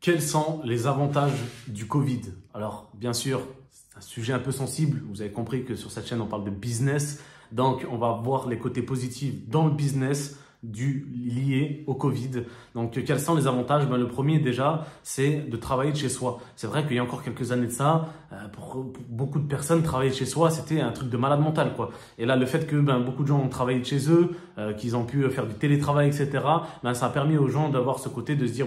Quels sont les avantages du Covid? Alors, bien sûr, c'est un sujet un peu sensible. Vous avez compris que sur cette chaîne, on parle de business. Donc, on va voir les côtés positifs dans le business lié au Covid. Donc, quels sont les avantages? Le premier, déjà, c'est de travailler de chez soi. C'est vrai qu'il y a encore quelques années de ça, pour beaucoup de personnes, travailler de chez soi, c'était un truc de malade mental, quoi. Et là, le fait que beaucoup de gens ont travaillé de chez eux, qu'ils ont pu faire du télétravail, etc., ça a permis aux gens d'avoir ce côté de se dire,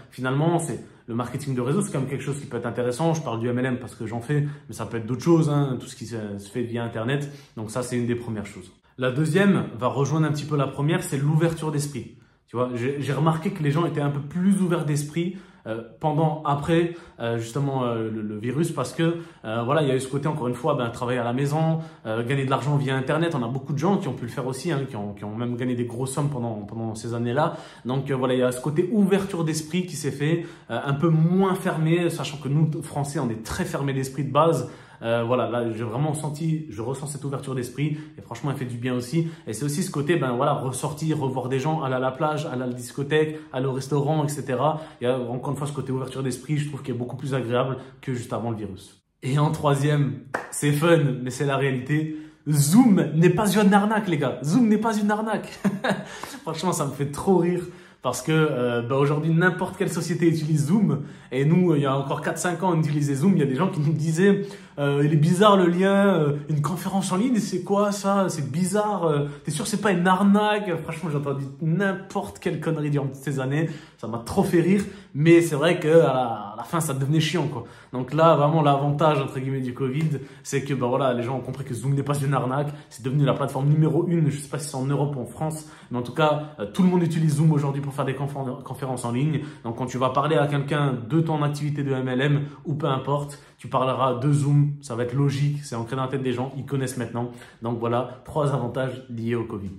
finalement, c'est le marketing de réseau, c'est quand même quelque chose qui peut être intéressant. Je parle du MLM parce que j'en fais, mais ça peut être d'autres choses, hein, tout ce qui se fait via Internet. Donc ça, c'est une des premières choses. La deuxième va rejoindre un petit peu la première, c'est l'ouverture d'esprit. Tu vois, j'ai remarqué que les gens étaient un peu plus ouverts d'esprit après justement le virus, parce que voilà, il y a eu ce côté, encore une fois, travailler à la maison, gagner de l'argent via Internet. On a beaucoup de gens qui ont pu le faire aussi, hein, qui ont même gagné des grosses sommes pendant ces années-là. Donc voilà, il y a ce côté ouverture d'esprit qui s'est fait, un peu moins fermé, sachant que nous, Français, on est très fermé d'esprit de base. Voilà, là, j'ai vraiment je ressens cette ouverture d'esprit et franchement, elle fait du bien aussi. Et c'est aussi ce côté, voilà, ressortir, revoir des gens, aller à la plage, aller à la discothèque, aller au restaurant, etc. Il y a encore une fois ce côté ouverture d'esprit, je trouve qu'il est beaucoup plus agréable que juste avant le virus. Et en troisième, c'est fun, mais c'est la réalité. Zoom n'est pas une arnaque, les gars. Zoom n'est pas une arnaque. Franchement, ça me fait trop rire. Parce que aujourd'hui, n'importe quelle société utilise Zoom. Et nous, il y a encore 4-5 ans, on utilisait Zoom. Il y a des gens qui nous disaient il est bizarre le lien, une conférence en ligne, c'est quoi ça? C'est bizarre. T'es sûr que c'est pas une arnaque? Franchement, j'ai entendu n'importe quelle connerie durant toutes ces années. Ça m'a trop fait rire. Mais c'est vrai qu'à la fin, ça devenait chiant, quoi. Donc là, vraiment, l'avantage, entre guillemets, du Covid, c'est que voilà, les gens ont compris que Zoom n'est pas une arnaque. C'est devenu la plateforme numéro 1. Je sais pas si c'est en Europe ou en France. Mais en tout cas, tout le monde utilise Zoom aujourd'hui pour faire des conférences en ligne. Donc, quand tu vas parler à quelqu'un de ton activité de MLM ou peu importe, tu parleras de Zoom. Ça va être logique. C'est ancré dans la tête des gens. Ils connaissent maintenant. Donc, voilà, 3 avantages liés au Covid.